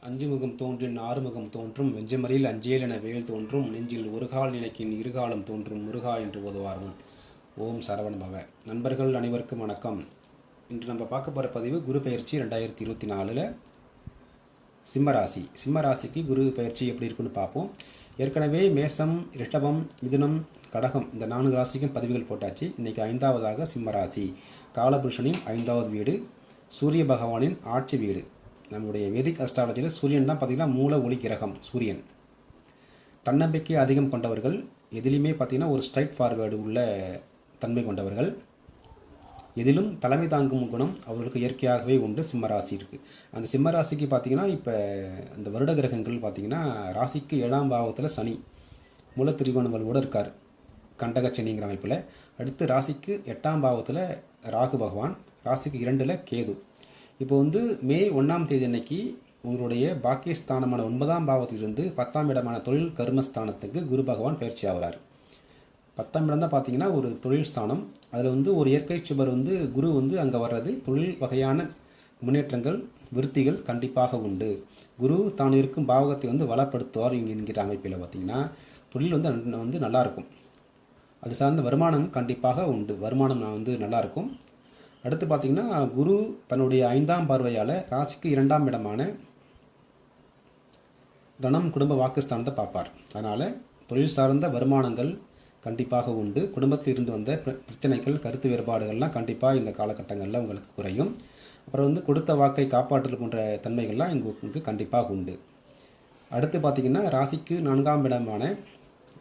அஞ்சுமுகம் தோன்றின் ஆறுமுகம் தோன்றும் வெஞ்சமரில் அஞ்சேல் என வேல் தோன்றும் நெஞ்சில் ஒருகால் நினைக்கின் இருகாலம் தோன்றும் முருகா என்று ஓதுவார்வன். ஓம் சரவண பவ. நண்பர்கள் அனைவருக்கும் வணக்கம். இன்று நம்ம பார்க்க போகிற பதிவு குரு பயிற்சி 2024 சிம்மராசி. சிம்மராசிக்கு குரு பயிற்சி எப்படி இருக்குன்னு பார்ப்போம். ஏற்கனவே மேசம், ரிஷபம், மிதுனம், கடகம் இந்த 4 ராசிக்கும் பதிவுகள் போட்டாச்சு. இன்றைக்கி 5வதாக சிம்மராசி, காலபுருஷனின் 5வது வீடு, சூரிய பகவானின் ஆட்சி வீடு. நம்முடைய வேதிக் அஸ்ட்ராலஜியில் சூரியன் தான் பார்த்திங்கன்னா மூல ஒளி கிரகம். சூரியன் தன்னம்பிக்கை அதிகம் கொண்டவர்கள், எதிலுமே பார்த்திங்கன்னா ஒரு ஸ்ட்ரைட் ஃபார்வேர்டு உள்ள தன்மை கொண்டவர்கள், எதிலும் தலைமை தாங்கும் குணம் அவர்களுக்கு இயற்கையாகவே உண்டு. சிம்மராசி இருக்குது. அந்த சிம்மராசிக்கு பார்த்திங்கன்னா இப்போ அந்த வருட கிரகங்கள் பார்த்திங்கன்னா ராசிக்கு 7ஆம் பாவத்தில் சனி மூல திரிகோணங்களோடு இருக்கார், கண்டகச்சனிங்கிற அமைப்பில். அடுத்து ராசிக்கு 8ஆம் பாவத்தில் ராகு பகவான், ராசிக்கு 2ல் கேது. இப்போ மே 1ஆம் தேதி அன்னைக்கு உங்களுடைய பாக்கியஸ்தானமான 9ஆம் பாவத்திலிருந்து 10ஆம் இடமான தொழில் கர்மஸ்தானத்துக்கு குரு பகவான் பயிற்சி ஆகிறார். 10ஆம் இடம் தான் பார்த்தீங்கன்னா ஒரு தொழில் ஸ்தானம். அதில் ஒரு இயற்கை சுபர் குரு அங்கே வர்றது தொழில் வகையான முன்னேற்றங்கள், விருத்திகள் கண்டிப்பாக உண்டு. குரு தான் இருக்கும் பாவகத்தை வளப்படுத்துவார் என்கிற அமைப்பில் பார்த்தீங்கன்னா தொழில் நல்லாயிருக்கும். அது சார்ந்த வருமானம் கண்டிப்பாக உண்டு. வருமானம் நல்லாயிருக்கும். அடுத்து பார்த்திங்கன்னா குரு தன்னுடைய 5ஆம் பார்வையால் ராசிக்கு 2ஆம் இடமான தனம், குடும்ப, வாக்குஸ்தானத்தை பார்ப்பார். அதனால் தொழில் சார்ந்த வருமானங்கள் கண்டிப்பாக உண்டு. குடும்பத்தில் இருந்து வந்த பிரச்சனைகள், கருத்து வேறுபாடுகள்லாம் கண்டிப்பாக இந்த காலகட்டங்களில் உங்களுக்கு குறையும். அப்புறம் கொடுத்த வாக்கை காப்பாற்றல் போன்ற தன்மைகள்லாம் இங்கு கண்டிப்பாக உண்டு. அடுத்து பார்த்திங்கன்னா ராசிக்கு 4ஆம் இடமான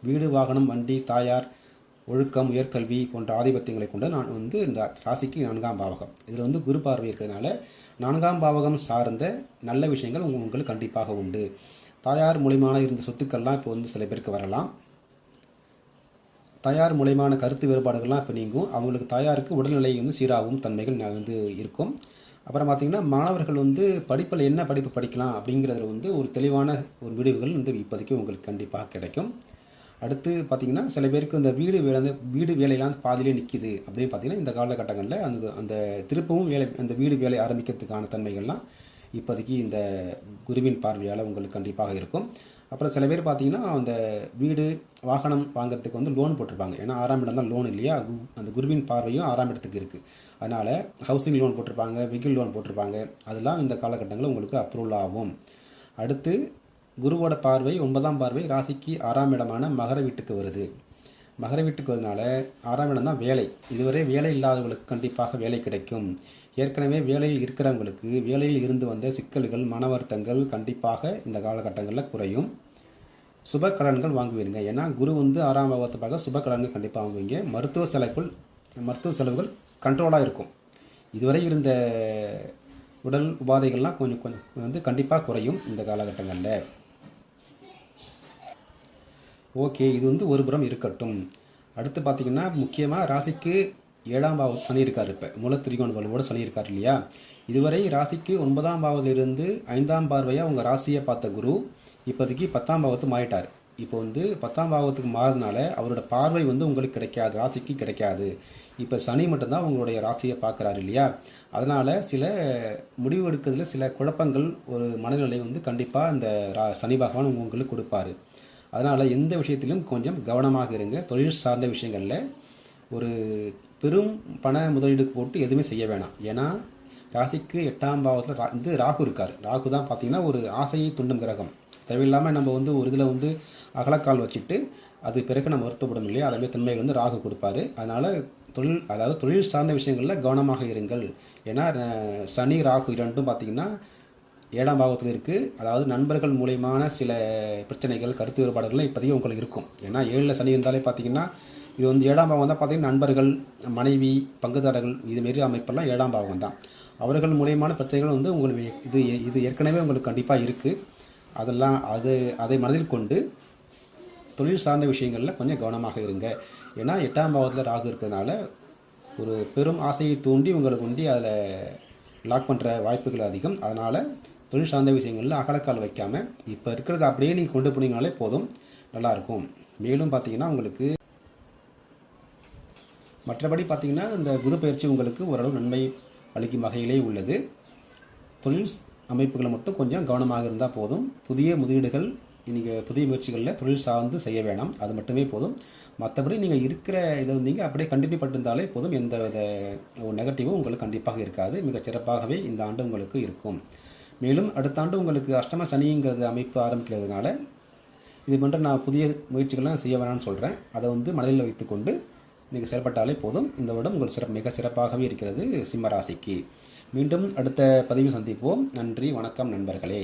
வீடு, வாகனம், வண்டி, தாயார், ஒழுக்கம், உயர்கல்வி போன்ற ஆதிபத்தியங்களை கொண்டு நான் இந்த ராசிக்கு 4ஆம் பாவகம். இதில் குரு பார்வை இருக்கிறதுனால 4ஆம் பாவகம் சார்ந்த நல்ல விஷயங்கள் உங்களுக்கு கண்டிப்பாக உண்டு. தாயார் மூலியமான இருந்த சொத்துக்கள்லாம் இப்போ சில பேருக்கு வரலாம். தாயார் மூலியமான கருத்து வேறுபாடுகள்லாம் இப்போ நீங்கும். அவங்களுக்கு தாயாருக்கு உடல்நிலை சீராகும் தன்மைகள் இருக்கும். அப்புறம் பார்த்திங்கன்னா மாணவர்கள் படிப்பில் என்ன படிப்பு படிக்கலாம் அப்படிங்கிறதுல ஒரு தெளிவான ஒரு முடிவுகள் இப்போதைக்கு உங்களுக்கு கண்டிப்பாக கிடைக்கும். அடுத்து பார்த்திங்கன்னா சில பேருக்கு இந்த வீடு வேலையெல்லாம் பாதியிலே நிற்கிது அப்படின்னு பார்த்திங்கன்னா இந்த காலகட்டங்களில் அந்த திருப்பவும் அந்த வீடு வேலை ஆரம்பிக்கிறதுக்கான தன்மைகள்லாம் இப்போதைக்கு இந்த குருவின் பார்வையால் உங்களுக்கு கண்டிப்பாக இருக்கும். அப்புறம் சில பேர் பார்த்திங்கன்னா அந்த வீடு, வாகனம் வாங்குறதுக்கு லோன் போட்டிருப்பாங்க. ஏன்னா 6ஆம் இடம் தான் லோன் இல்லையா. அந்த குருவின் பார்வையும் 6ஆம் இடத்துக்கு இருக்குது. அதனால் ஹவுசிங் லோன் போட்டிருப்பாங்க, வெஹிக்கிள் லோன் போட்டிருப்பாங்க. அதெல்லாம் இந்த காலகட்டங்களில் உங்களுக்கு அப்ரூவல் ஆகும். அடுத்து குருவோட பார்வை 9ஆம் பார்வை ராசிக்கு 6ஆம் இடமான மகர வீட்டுக்கு வருது. மகர வீட்டுக்கு வருதுனால 6ஆம் இடம் தான் வேலை. இதுவரை வேலை இல்லாதவங்களுக்கு கண்டிப்பாக வேலை கிடைக்கும். ஏற்கனவே வேலையில் இருக்கிறவங்களுக்கு வேலையில் இருந்து வந்த சிக்கல்கள், மன வருத்தங்கள் கண்டிப்பாக இந்த காலகட்டங்களில் குறையும். சுப கடன்கள் வாங்குவீங்க. ஏன்னா குரு 6ஆம் பாவத்துக்காக சுப கடன்கள் கண்டிப்பாக வாங்குவீங்க. மருத்துவ செலவுகள் கண்ட்ரோலாக இருக்கும். இதுவரை இருந்த உடல் உபாதைகள்லாம் கொஞ்சம் கண்டிப்பாக குறையும் இந்த காலகட்டங்களில். ஓகே, இது ஒரு புறம் இருக்கட்டும். அடுத்து பார்த்திங்கன்னா முக்கியமாக ராசிக்கு 7ஆம் பாவத்து சனி இருக்கார். இப்போ மூல திரிகோண வலுவோடு சனி இருக்கார் இல்லையா. இதுவரை ராசிக்கு 9ஆம் பாவத்திலிருந்து 5ஆம் பார்வையாக உங்கள் ராசியை பார்த்த குரு இப்போதைக்கு 10ஆம் பாவத்து மாறிட்டார். இப்போ 10ஆம் பாவத்துக்கு மாறதுனால அவரோட பார்வை உங்களுக்கு கிடைக்காது, ராசிக்கு கிடைக்காது. இப்போ சனி மட்டும்தான் உங்களுடைய ராசியை பார்க்குறாரு இல்லையா. அதனால் சில முடிவு எடுக்கிறதுல சில குழப்பங்கள், ஒரு மனநிலை கண்டிப்பாக இந்த சனி பகவான் உங்களுக்கு கொடுப்பார். அதனால் எந்த விஷயத்திலும் கொஞ்சம் கவனமாக இருங்க. தொழில் சார்ந்த விஷயங்களில் ஒரு பெரும் பண முதலீடு போட்டு எதுவுமே செய்ய வேணாம். ஏன்னா ராசிக்கு 8ஆம் பாவத்தில் ராகு இருக்கார். ராகு தான் பார்த்திங்கன்னா ஒரு ஆசையை துண்டும் கிரகம். தேவையில்லாமல் நம்ம ஒரு இதில் அகலக்கால் வச்சுட்டு அது பிறகு நம்ம வருத்தப்படும் இல்லையா. அதேமாதிரி தன்மைகள் ராகு கொடுப்பாரு. அதனால் தொழில் சார்ந்த விஷயங்களில் கவனமாக இருங்கள். ஏன்னா சனி, ராகு இரண்டும் பார்த்திங்கன்னா 7ஆம் பாவத்தில் இருக்குது. அதாவது நண்பர்கள் மூலியமான சில பிரச்சனைகள், கருத்து வேறுபாடுகள்லாம் இப்போதையும் உங்களுக்கு இருக்கும். ஏன்னா 7ல் சனி இருந்தாலே பார்த்திங்கன்னா இது 7ஆம் பாவம் தான் பார்த்திங்கன்னா நண்பர்கள், மனைவி, பங்குதாரர்கள் இதுமாரி அமைப்பெல்லாம் 7ஆம் பாவம் தான். அவர்கள் மூலியமான பிரச்சனைகள் உங்களுக்கு இது ஏற்கனவே உங்களுக்கு கண்டிப்பாக இருக்குது. அதை மனதில் கொண்டு தொழில் சார்ந்த விஷயங்களில் கொஞ்சம் கவனமாக இருங்க. ஏன்னா 8ஆம் பாவத்தில் ராகு இருக்கிறதுனால ஒரு பெரும் ஆசையை தூண்டி உங்களுக்கு அதில் லாக் பண்ணுற வாய்ப்புகள் அதிகம். அதனால் தொழில் சார்ந்த விஷயங்களில் அகலக்கால் வைக்காமல் இப்போ இருக்கிறது அப்படியே நீங்கள் கொண்டு போனீங்கனாலே போதும், நல்லாயிருக்கும். மேலும் பார்த்திங்கன்னா உங்களுக்கு மற்றபடி பார்த்திங்கன்னா இந்த குரு பயிற்சி உங்களுக்கு ஓரளவு நன்மை அளிக்கும் வகையிலே உள்ளது. தொழில் அமைப்புகளை மட்டும் கொஞ்சம் கவனமாக இருந்தால் போதும். புதிய முதலீடுகள் நீங்கள் புதிய முயற்சிகளில் தொழில் சார்ந்து செய்ய வேணாம், அது மட்டுமே போதும். மற்றபடி நீங்கள் இருக்கிற இதை நீங்கள் அப்படியே கண்டினியூ பண்ணிருந்தாலே போதும். எந்த வித நெகட்டிவும் உங்களுக்கு கண்டிப்பாக இருக்காது. மிகச் சிறப்பாகவே இந்த ஆண்டு உங்களுக்கு இருக்கும். மேலும் அடுத்த ஆண்டு உங்களுக்கு அஷ்டம சனிங்கிறது அமைப்பு ஆரம்பிக்கிறதுனால இது போன்ற நான் புதிய முயற்சிகள்லாம் செய்ய வேணாம்னு சொல்கிறேன். அதை மனதில் வைத்துக்கொண்டு நீங்கள் செயல்பட்டாலே போதும். இந்த வருடம் உங்கள் மிக சிறப்பாகவே இருக்கிறது சிம்ம ராசிக்கு. மீண்டும் அடுத்த பதிவில் சந்திப்போம். நன்றி, வணக்கம் நண்பர்களே.